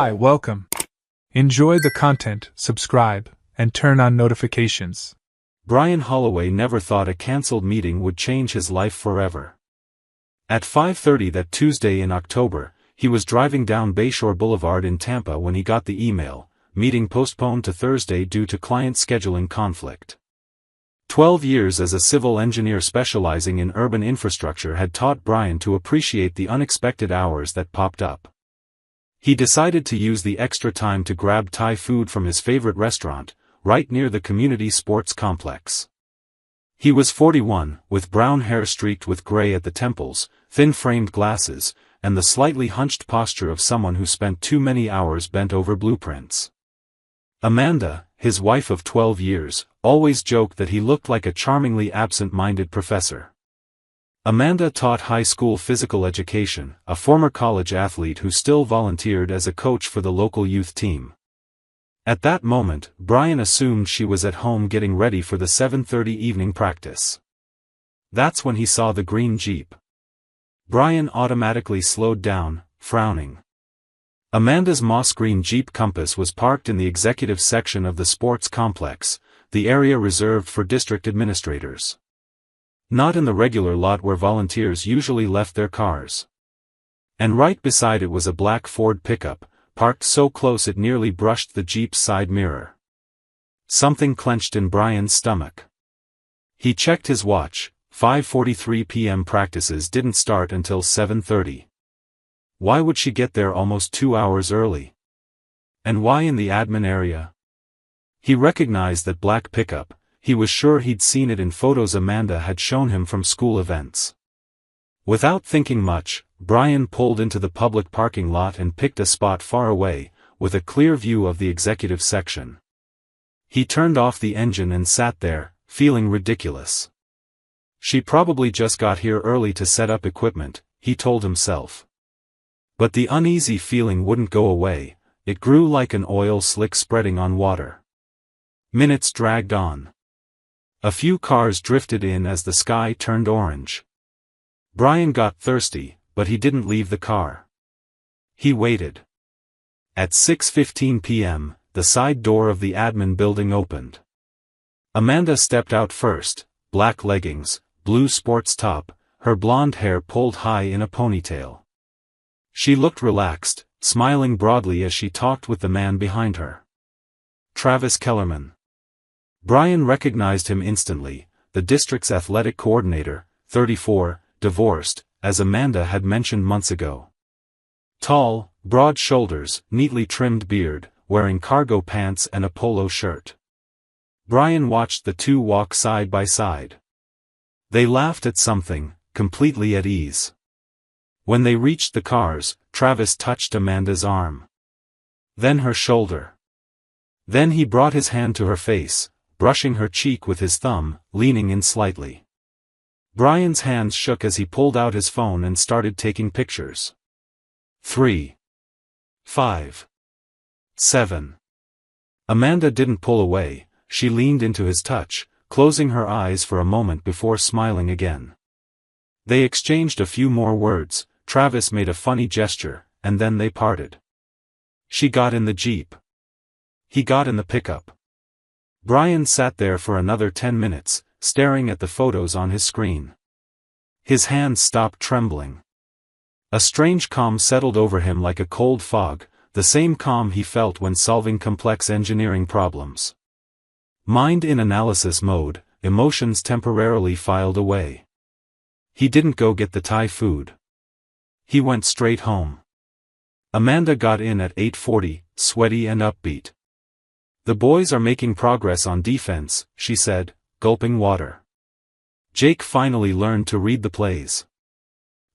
Hi, welcome. Enjoy the content, subscribe, and turn on notifications. Brian Holloway never thought a cancelled meeting would change his life forever. At 5:30 that Tuesday in October, he was driving down Bayshore Boulevard in Tampa when he got the email, meeting postponed to Thursday due to client scheduling conflict. 12 years as a civil engineer specializing in urban infrastructure had taught Brian to appreciate the unexpected hours that popped up. He decided to use the extra time to grab Thai food from his favorite restaurant, right near the community sports complex. He was 41, with brown hair streaked with gray at the temples, thin-framed glasses, and the slightly hunched posture of someone who spent too many hours bent over blueprints. Amanda, his wife of 12 years, always joked that he looked like a charmingly absent-minded professor. Amanda taught high school physical education, a former college athlete who still volunteered as a coach for the local youth team. At that moment, Brian assumed she was at home getting ready for the 7:30 evening practice. That's when he saw the green Jeep. Brian automatically slowed down, frowning. Amanda's moss green Jeep Compass was parked in the executive section of the sports complex, the area reserved for district administrators. Not in the regular lot where volunteers usually left their cars. And right beside it was a black Ford pickup, parked so close it nearly brushed the Jeep's side mirror. Something clenched in Brian's stomach. He checked his watch. 5:43 p.m. practices didn't start until 7:30. Why would she get there almost 2 hours early? And why in the admin area? He recognized that black pickup. He was sure he'd seen it in photos Amanda had shown him from school events. Without thinking much, Brian pulled into the public parking lot and picked a spot far away, with a clear view of the executive section. He turned off the engine and sat there, feeling ridiculous. She probably just got here early to set up equipment, he told himself. But the uneasy feeling wouldn't go away, it grew like an oil slick spreading on water. Minutes dragged on. A few cars drifted in as the sky turned orange. Brian got thirsty, but he didn't leave the car. He waited. At 6:15 p.m., the side door of the admin building opened. Amanda stepped out first, black leggings, blue sports top, her blonde hair pulled high in a ponytail. She looked relaxed, smiling broadly as she talked with the man behind her. Travis Kellerman. Brian recognized him instantly, the district's athletic coordinator, 34, divorced, as Amanda had mentioned months ago. Tall, broad shoulders, neatly trimmed beard, wearing cargo pants and a polo shirt. Brian watched the two walk side by side. They laughed at something, completely at ease. When they reached the cars, Travis touched Amanda's arm. Then her shoulder. Then he brought his hand to her face, brushing her cheek with his thumb, leaning in slightly. Brian's hands shook as he pulled out his phone and started taking pictures. 3. 5. 7. Amanda didn't pull away, she leaned into his touch, closing her eyes for a moment before smiling again. They exchanged a few more words, Travis made a funny gesture, and then they parted. She got in the Jeep. He got in the pickup. Brian sat there for another 10 minutes, staring at the photos on his screen. His hands stopped trembling. A strange calm settled over him like a cold fog, the same calm he felt when solving complex engineering problems. Mind in analysis mode, emotions temporarily filed away. He didn't go get the Thai food. He went straight home. Amanda got in at 8:40, sweaty and upbeat. The boys are making progress on defense, she said, gulping water. Jake finally learned to read the plays.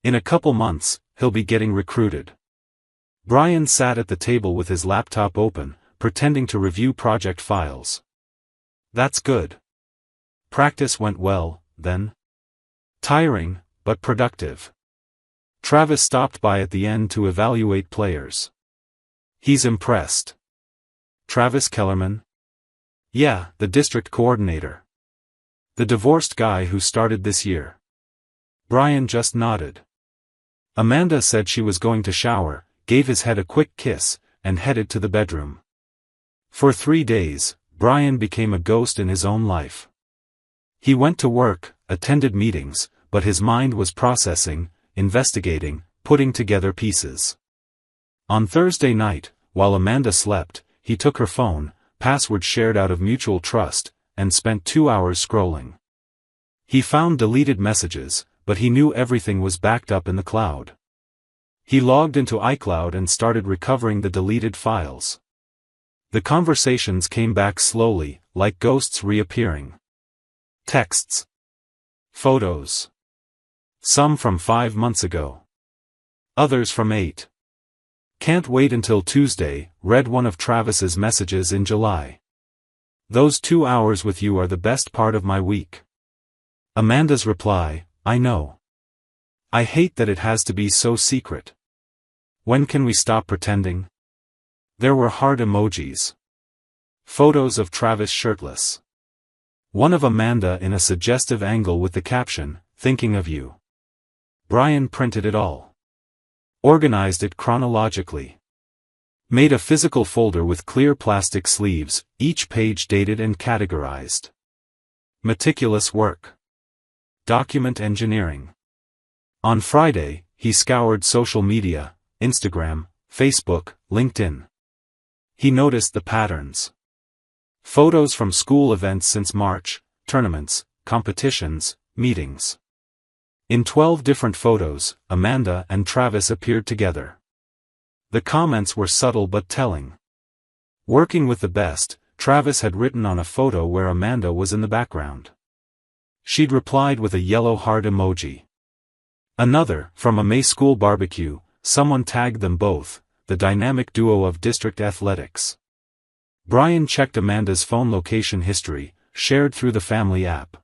In a couple months, he'll be getting recruited. Brian sat at the table with his laptop open, pretending to review project files. That's good. Practice went well, then. Tiring, but productive. Travis stopped by at the end to evaluate players. He's impressed. Travis Kellerman? Yeah, the district coordinator. The divorced guy who started this year. Brian just nodded. Amanda said she was going to shower, gave his head a quick kiss, and headed to the bedroom. For 3 days, Brian became a ghost in his own life. He went to work, attended meetings, but his mind was processing, investigating, putting together pieces. On Thursday night, while Amanda slept, he took her phone, password shared out of mutual trust, and spent 2 hours scrolling. He found deleted messages, but he knew everything was backed up in the cloud. He logged into iCloud and started recovering the deleted files. The conversations came back slowly, like ghosts reappearing. Texts. Photos. Some from 5 months ago. Others from 8. Can't wait until Tuesday, read one of Travis's messages in July. Those 2 hours with you are the best part of my week. Amanda's reply, I know. I hate that it has to be so secret. When can we stop pretending? There were heart emojis. Photos of Travis shirtless. One of Amanda in a suggestive angle with the caption, thinking of you. Brian printed it all. Organized it chronologically. Made a physical folder with clear plastic sleeves, each page dated and categorized. Meticulous work. Document engineering. On Friday, he scoured social media, Instagram, Facebook, LinkedIn. He noticed the patterns. Photos from school events since March, tournaments, competitions, meetings. In 12 different photos, Amanda and Travis appeared together. The comments were subtle but telling. Working with the best, Travis had written on a photo where Amanda was in the background. She'd replied with a yellow heart emoji. Another, from a May school barbecue, someone tagged them both, the dynamic duo of district athletics. Brian checked Amanda's phone location history, shared through the family app.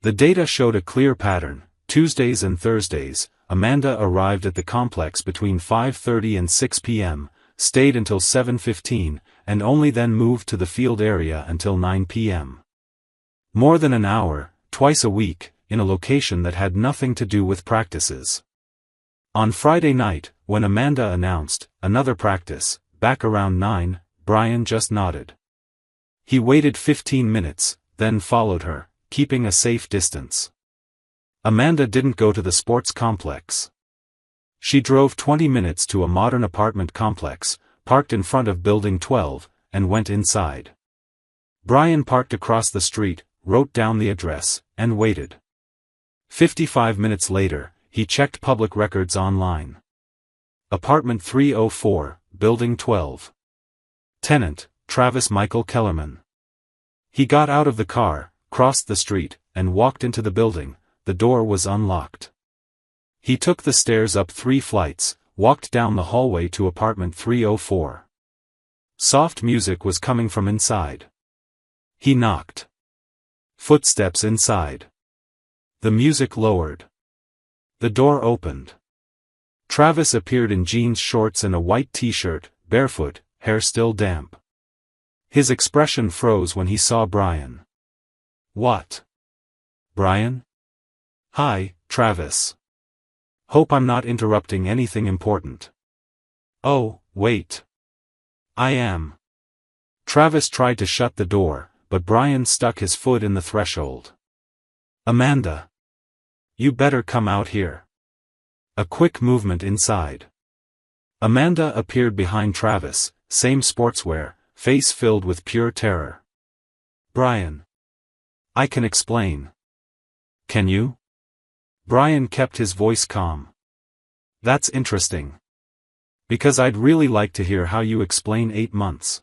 The data showed a clear pattern. Tuesdays and Thursdays, Amanda arrived at the complex between 5:30 and 6 p.m., stayed until 7:15, and only then moved to the field area until 9 p.m. More than an hour, twice a week, in a location that had nothing to do with practices. On Friday night, when Amanda announced, another practice, back around 9, Brian just nodded. He waited 15 minutes, then followed her, keeping a safe distance. Amanda didn't go to the sports complex. She drove 20 minutes to a modern apartment complex, parked in front of Building 12, and went inside. Brian parked across the street, wrote down the address, and waited. 55 minutes later, he checked public records online. Apartment 304, Building 12. Tenant, Travis Michael Kellerman. He got out of the car, crossed the street, and walked into the building. The door was unlocked. He took the stairs up 3 flights, walked down the hallway to apartment 304. Soft music was coming from inside. He knocked. Footsteps inside. The music lowered. The door opened. Travis appeared in jeans shorts and a white t-shirt, barefoot, hair still damp. His expression froze when he saw Brian. What? Brian? Hi, Travis. Hope I'm not interrupting anything important. Oh, wait. I am. Travis tried to shut the door, but Brian stuck his foot in the threshold. Amanda. You better come out here. A quick movement inside. Amanda appeared behind Travis, same sportswear, face filled with pure terror. Brian. I can explain. Can you? Brian kept his voice calm. That's interesting. Because I'd really like to hear how you explain 8 months.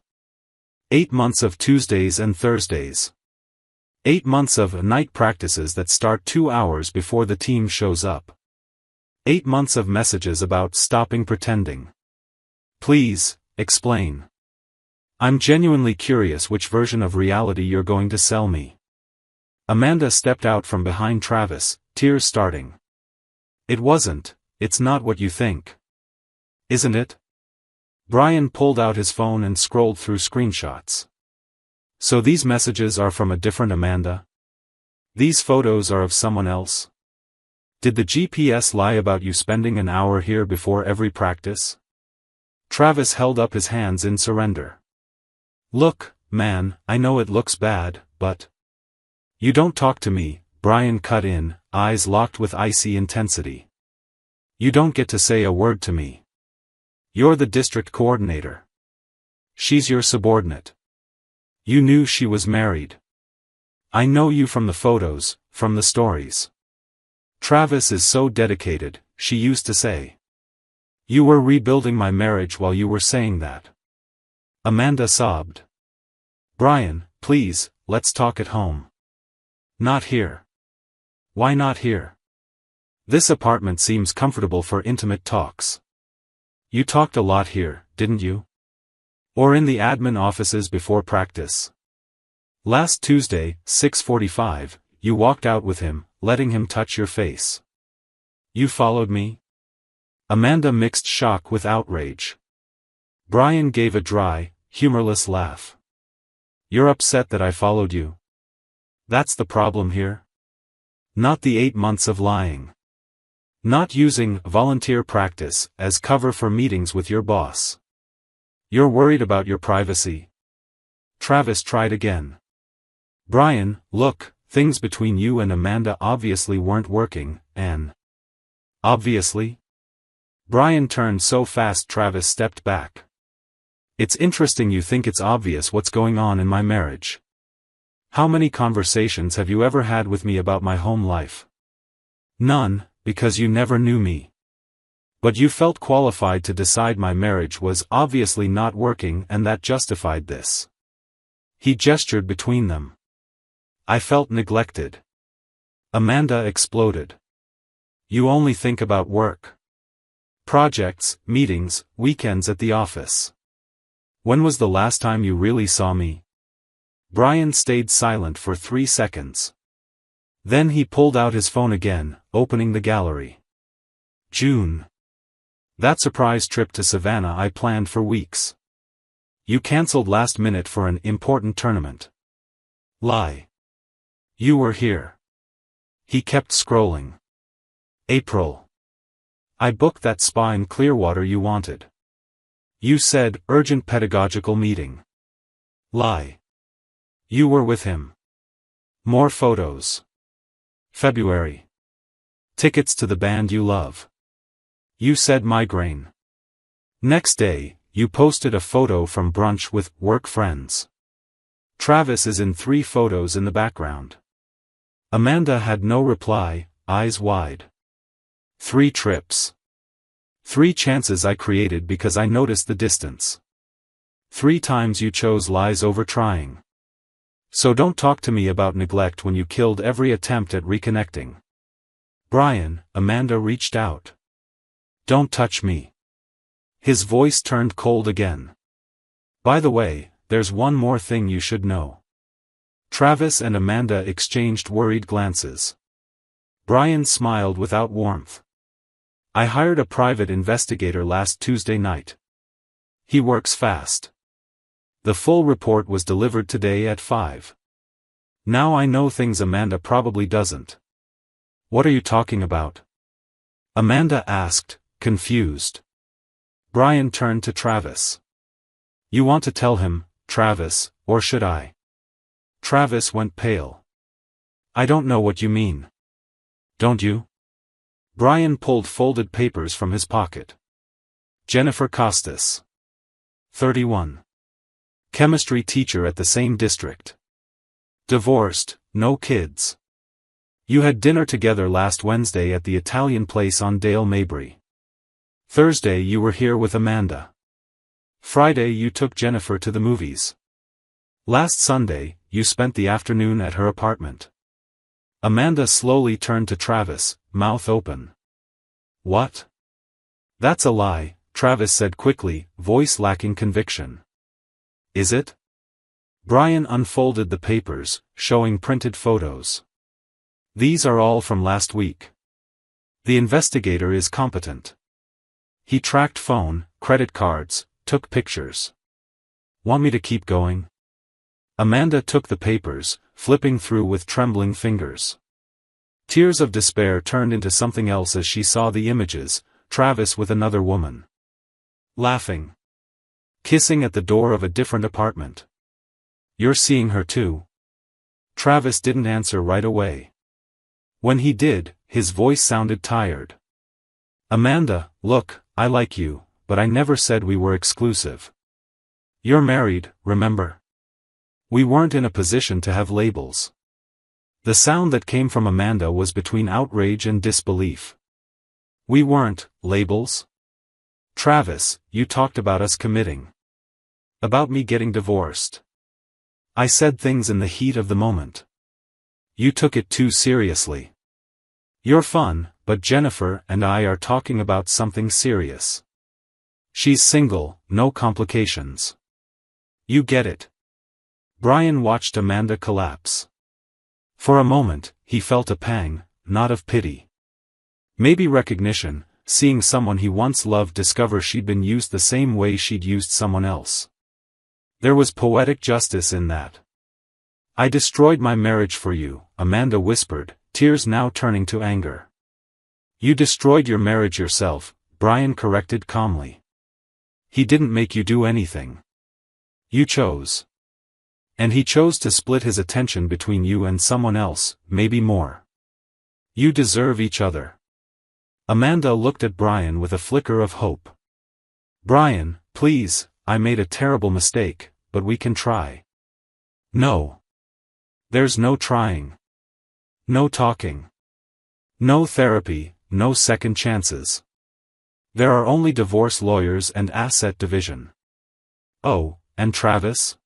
8 months of Tuesdays and Thursdays. 8 months of night practices that start 2 hours before the team shows up. 8 months of messages about stopping pretending. Please, explain. I'm genuinely curious which version of reality you're going to sell me. Amanda stepped out from behind Travis, tears starting. It's not what you think. Isn't it? Brian pulled out his phone and scrolled through screenshots. So these messages are from a different Amanda? These photos are of someone else? Did the GPS lie about you spending an hour here before every practice? Travis held up his hands in surrender. Look, man, I know it looks bad, but... You don't talk to me, Brian cut in, eyes locked with icy intensity. You don't get to say a word to me. You're the district coordinator. She's your subordinate. You knew she was married. I know you from the photos, from the stories. Travis is so dedicated, she used to say. You were rebuilding my marriage while you were saying that. Amanda sobbed. Brian, please, let's talk at home. Not here. Why not here? This apartment seems comfortable for intimate talks. You talked a lot here, didn't you? Or in the admin offices before practice? Last Tuesday, 6:45, you walked out with him, letting him touch your face. You followed me? Amanda mixed shock with outrage. Brian gave a dry, humorless laugh. You're upset that I followed you? That's the problem here? Not the 8 months of lying. Not using volunteer practice as cover for meetings with your boss. You're worried about your privacy. Travis tried again. Brian, look, things between you and Amanda obviously weren't working, and... Obviously? Brian turned so fast Travis stepped back. It's interesting you think it's obvious what's going on in my marriage. How many conversations have you ever had with me about my home life? None, because you never knew me. But you felt qualified to decide my marriage was obviously not working and that justified this. He gestured between them. I felt neglected. Amanda exploded. You only think about work. Projects, meetings, weekends at the office. When was the last time you really saw me? Brian stayed silent for 3 seconds. Then he pulled out his phone again, opening the gallery. June. That surprise trip to Savannah I planned for weeks. You canceled last minute for an important tournament. Lie. You were here. He kept scrolling. April. I booked that spa in Clearwater you wanted. You said, urgent pedagogical meeting. Lie. You were with him. More photos. February. Tickets to the band you love. You said migraine. Next day, you posted a photo from brunch with work friends. Travis is in 3 photos in the background. Amanda had no reply, eyes wide. 3 trips. 3 chances I created because I noticed the distance. 3 times you chose lies over trying. So don't talk to me about neglect when you killed every attempt at reconnecting. Brian, Amanda reached out. Don't touch me. His voice turned cold again. By the way, there's one more thing you should know. Travis and Amanda exchanged worried glances. Brian smiled without warmth. I hired a private investigator last Tuesday night. He works fast. The full report was delivered today at 5. Now I know things Amanda probably doesn't. What are you talking about? Amanda asked, confused. Brian turned to Travis. You want to tell him, Travis, or should I? Travis went pale. I don't know what you mean. Don't you? Brian pulled folded papers from his pocket. Jennifer Costas. 31. Chemistry teacher at the same district. Divorced, no kids. You had dinner together last Wednesday at the Italian place on Dale Mabry. Thursday you were here with Amanda. Friday you took Jennifer to the movies. Last Sunday, you spent the afternoon at her apartment. Amanda slowly turned to Travis, mouth open. What? That's a lie, Travis said quickly, voice lacking conviction. Is it? Brian unfolded the papers, showing printed photos. These are all from last week. The investigator is competent. He tracked phone, credit cards, took pictures. Want me to keep going? Amanda took the papers, flipping through with trembling fingers. Tears of despair turned into something else as she saw the images, Travis with another woman. Laughing. kissing at the door of a different apartment. You're seeing her too? Travis didn't answer right away. When he did, his voice sounded tired. Amanda, look, I like you, but I never said we were exclusive. You're married, remember? We weren't in a position to have labels. The sound that came from Amanda was between outrage and disbelief. We weren't, labels? Travis, you talked about us committing. About me getting divorced. I said things in the heat of the moment. You took it too seriously. You're fun, but Jennifer and I are talking about something serious. She's single, no complications. You get it. Brian watched Amanda collapse. For a moment, he felt a pang, not of pity. Maybe recognition, seeing someone he once loved discover she'd been used the same way she'd used someone else. There was poetic justice in that. I destroyed my marriage for you, Amanda whispered, tears now turning to anger. You destroyed your marriage yourself, Brian corrected calmly. He didn't make you do anything. You chose. And he chose to split his attention between you and someone else, maybe more. You deserve each other. Amanda looked at Brian with a flicker of hope. Brian, please, I made a terrible mistake, but we can try. No. There's no trying. No talking. No therapy, no second chances. There are only divorce lawyers and asset division. Oh, and Travis?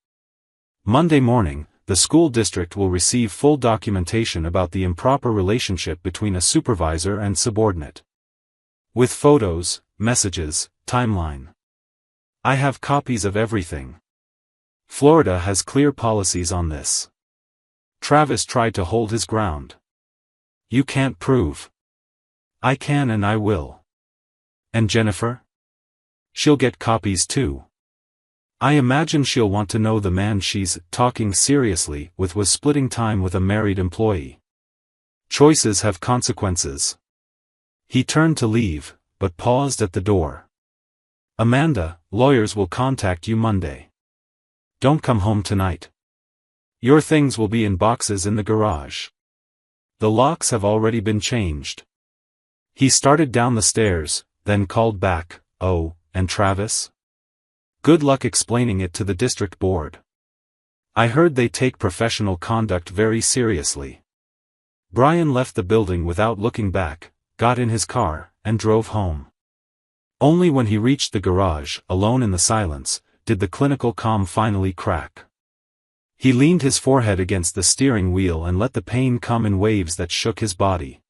Monday morning, the school district will receive full documentation about the improper relationship between a supervisor and subordinate. With photos, messages, timeline. I have copies of everything. Florida has clear policies on this. Travis tried to hold his ground. You can't prove. I can and I will. And Jennifer? She'll get copies too. I imagine she'll want to know the man she's talking seriously with was splitting time with a married employee. Choices have consequences. He turned to leave, but paused at the door. Amanda, lawyers will contact you Monday. Don't come home tonight. Your things will be in boxes in the garage. The locks have already been changed. He started down the stairs, then called back, oh, and Travis? Good luck explaining it to the district board. I heard they take professional conduct very seriously. Brian left the building without looking back, got in his car, and drove home. Only when he reached the garage, alone in the silence, did the clinical calm finally crack. He leaned his forehead against the steering wheel and let the pain come in waves that shook his body.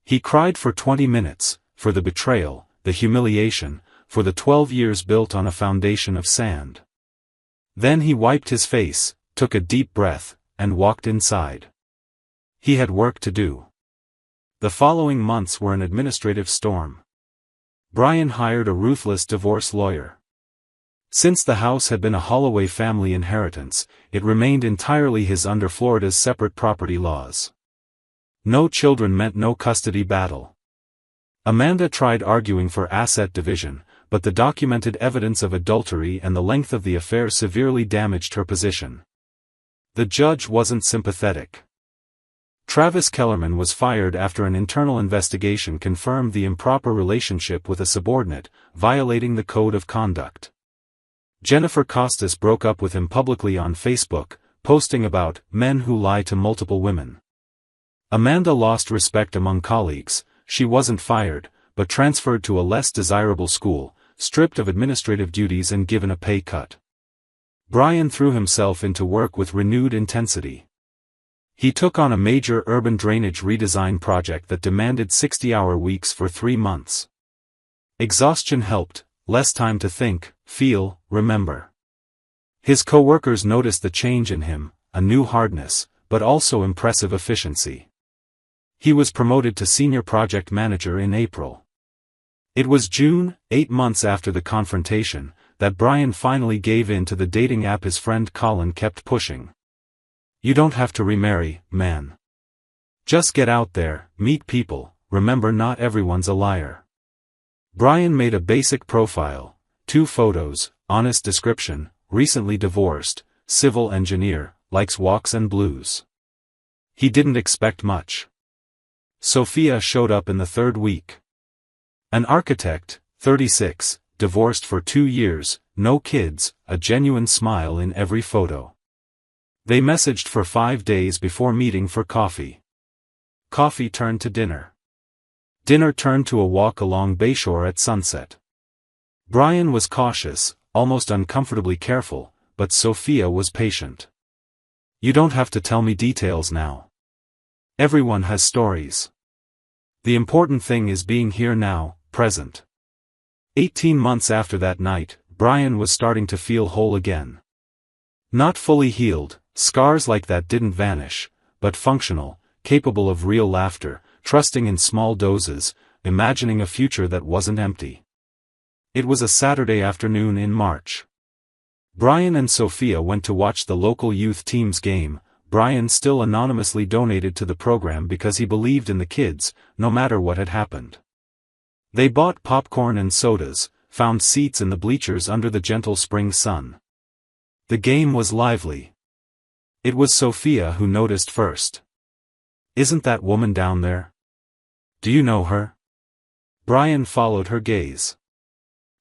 He cried for 20 minutes, for the betrayal, the humiliation, for the 12 years built on a foundation of sand. Then he wiped his face, took a deep breath, and walked inside. He had work to do. The following months were an administrative storm. Brian hired a ruthless divorce lawyer. Since the house had been a Holloway family inheritance, it remained entirely his under Florida's separate property laws. No children meant no custody battle. Amanda tried arguing for asset division, but the documented evidence of adultery and the length of the affair severely damaged her position. The judge wasn't sympathetic. Travis Kellerman was fired after an internal investigation confirmed the improper relationship with a subordinate, violating the code of conduct. Jennifer Costas broke up with him publicly on Facebook, posting about men who lie to multiple women. Amanda lost respect among colleagues. She wasn't fired, but transferred to a less desirable school, stripped of administrative duties and given a pay cut. Brian threw himself into work with renewed intensity. He took on a major urban drainage redesign project that demanded 60-hour weeks for 3 months. Exhaustion helped, less time to think, feel, remember. His co-workers noticed the change in him, a new hardness, but also impressive efficiency. He was promoted to senior project manager in April. It was June, 8 months after the confrontation, that Brian finally gave in to the dating app his friend Colin kept pushing. You don't have to remarry, man. Just get out there, meet people, remember not everyone's a liar. Brian made a basic profile, 2 photos, honest description, recently divorced, civil engineer, likes walks and blues. He didn't expect much. Sophia showed up in the third week. An architect, 36, divorced for 2 years, no kids, a genuine smile in every photo. They messaged for 5 days before meeting for coffee. Coffee turned to dinner. Dinner turned to a walk along Bayshore at sunset. Brian was cautious, almost uncomfortably careful, but Sophia was patient. You don't have to tell me details now. Everyone has stories. The important thing is being here now, present. 18 months after that night, Brian was starting to feel whole again. Not fully healed, scars like that didn't vanish, but functional, capable of real laughter, trusting in small doses, imagining a future that wasn't empty. It was a Saturday afternoon in March. Brian and Sophia went to watch the local youth team's game. Brian still anonymously donated to the program because he believed in the kids, no matter what had happened. They bought popcorn and sodas, found seats in the bleachers under the gentle spring sun. The game was lively. It was Sophia who noticed first. Isn't that woman down there? Do you know her? Brian followed her gaze.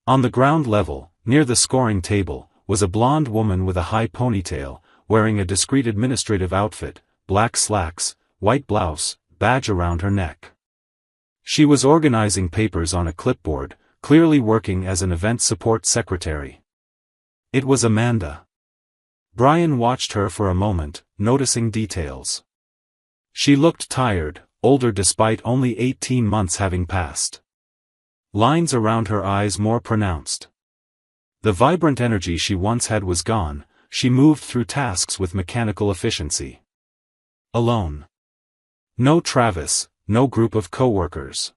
On the ground level, near the scoring table, was a blonde woman with a high ponytail, wearing a discreet administrative outfit, black slacks, white blouse, badge around her neck. She was organizing papers on a clipboard, clearly working as an event support secretary. It was Amanda. Brian watched her for a moment, noticing details. She looked tired, older despite only 18 months having passed. Lines around her eyes more pronounced. The vibrant energy she once had was gone. She moved through tasks with mechanical efficiency. Alone. No Travis, no group of co-workers.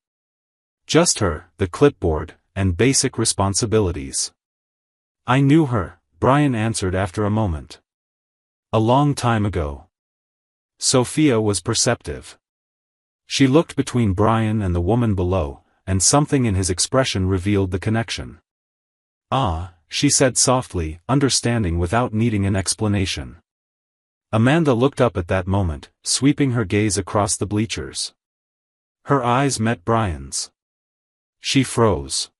Just her, the clipboard, and basic responsibilities. I knew her, Brian answered after a moment. A long time ago. Sophia was perceptive. She looked between Brian and the woman below, and something in his expression revealed the connection. Ah, she said softly, understanding without needing an explanation. Amanda looked up at that moment, sweeping her gaze across the bleachers. Her eyes met Brian's. She froze.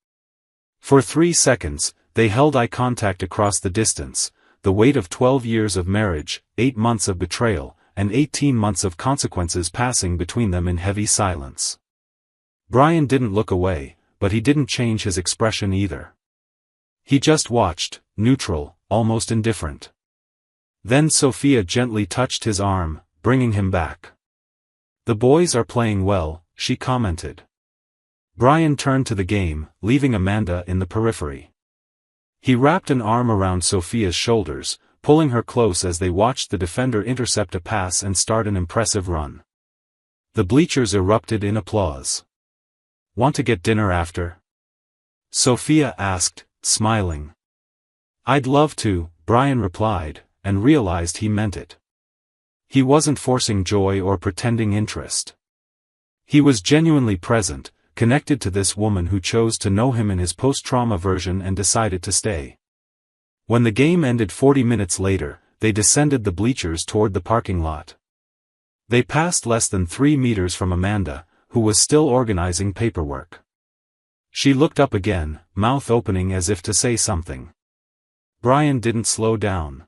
For 3 seconds, they held eye contact across the distance, the weight of 12 years of marriage, 8 months of betrayal, and 18 months of consequences passing between them in heavy silence. Brian didn't look away, but he didn't change his expression either. He just watched, neutral, almost indifferent. Then Sophia gently touched his arm, bringing him back. The boys are playing well, she commented. Brian turned to the game, leaving Amanda in the periphery. He wrapped an arm around Sophia's shoulders, pulling her close as they watched the defender intercept a pass and start an impressive run. The bleachers erupted in applause. Want to get dinner after? Sophia asked, smiling. I'd love to, Brian replied, and realized he meant it. He wasn't forcing joy or pretending interest. He was genuinely present, connected to this woman who chose to know him in his post-trauma version and decided to stay. When the game ended 40 minutes later, they descended the bleachers toward the parking lot. They passed less than 3 meters from Amanda, who was still organizing paperwork. She looked up again, mouth opening as if to say something. Brian didn't slow down.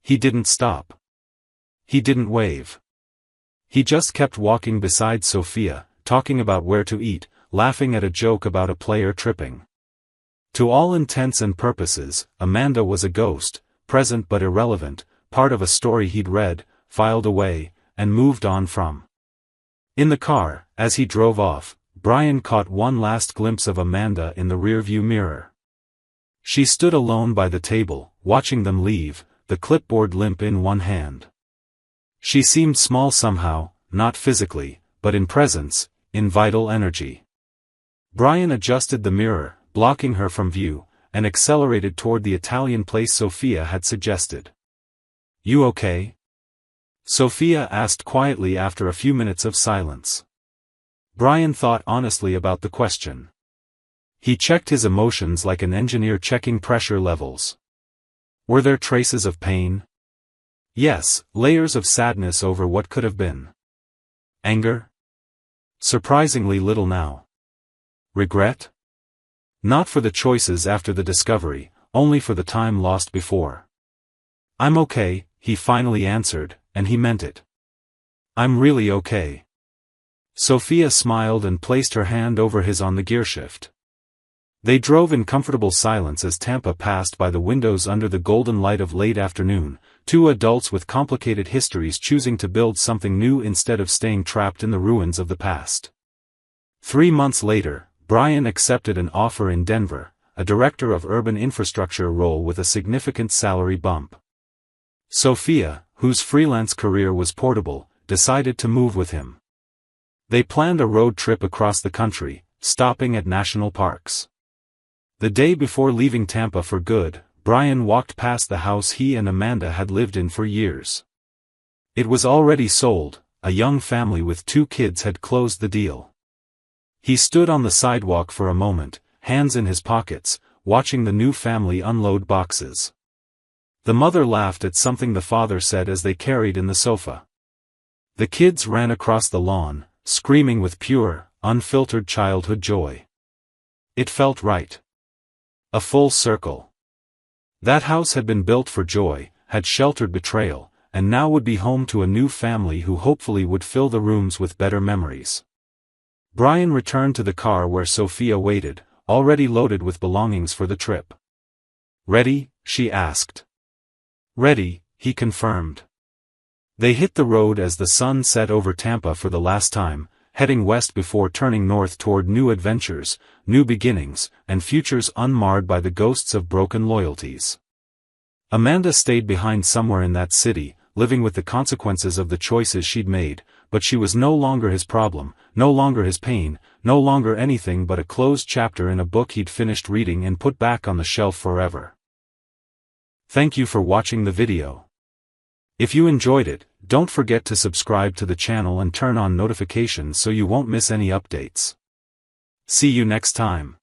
He didn't stop. He didn't wave. He just kept walking beside Sophia, talking about where to eat, laughing at a joke about a player tripping. To all intents and purposes, Amanda was a ghost, present but irrelevant, part of a story he'd read, filed away, and moved on from. In the car, as he drove off, Brian caught one last glimpse of Amanda in the rearview mirror. She stood alone by the table, watching them leave, the clipboard limp in one hand. She seemed small somehow, not physically, but in presence, in vital energy. Brian adjusted the mirror, blocking her from view, and accelerated toward the Italian place Sophia had suggested. You okay? Sophia asked quietly after a few minutes of silence. Brian thought honestly about the question. He checked his emotions like an engineer checking pressure levels. Were there traces of pain? Yes, layers of sadness over what could have been. Anger? Surprisingly little now. Regret? Not for the choices after the discovery, only for the time lost before. I'm okay, he finally answered, and he meant it. I'm really okay. Sophia smiled and placed her hand over his on the gearshift. They drove in comfortable silence as Tampa passed by the windows under the golden light of late afternoon, two adults with complicated histories choosing to build something new instead of staying trapped in the ruins of the past. 3 months later, Brian accepted an offer in Denver, a director of urban infrastructure role with a significant salary bump. Sophia, whose freelance career was portable, decided to move with him. They planned a road trip across the country, stopping at national parks. The day before leaving Tampa for good, Brian walked past the house he and Amanda had lived in for years. It was already sold, a young family with 2 kids had closed the deal. He stood on the sidewalk for a moment, hands in his pockets, watching the new family unload boxes. The mother laughed at something the father said as they carried in the sofa. The kids ran across the lawn, screaming with pure, unfiltered childhood joy. It felt right. A full circle. That house had been built for joy, had sheltered betrayal, and now would be home to a new family who hopefully would fill the rooms with better memories. Brian returned to the car where Sophia waited, already loaded with belongings for the trip. "Ready?" she asked. "Ready," he confirmed. They hit the road as the sun set over Tampa for the last time, heading west before turning north toward new adventures, new beginnings, and futures unmarred by the ghosts of broken loyalties. Amanda stayed behind somewhere in that city, living with the consequences of the choices she'd made, but she was no longer his problem, no longer his pain, no longer anything but a closed chapter in a book he'd finished reading and put back on the shelf forever. Thank you for watching the video. If you enjoyed it, don't forget to subscribe to the channel and turn on notifications so you won't miss any updates. See you next time.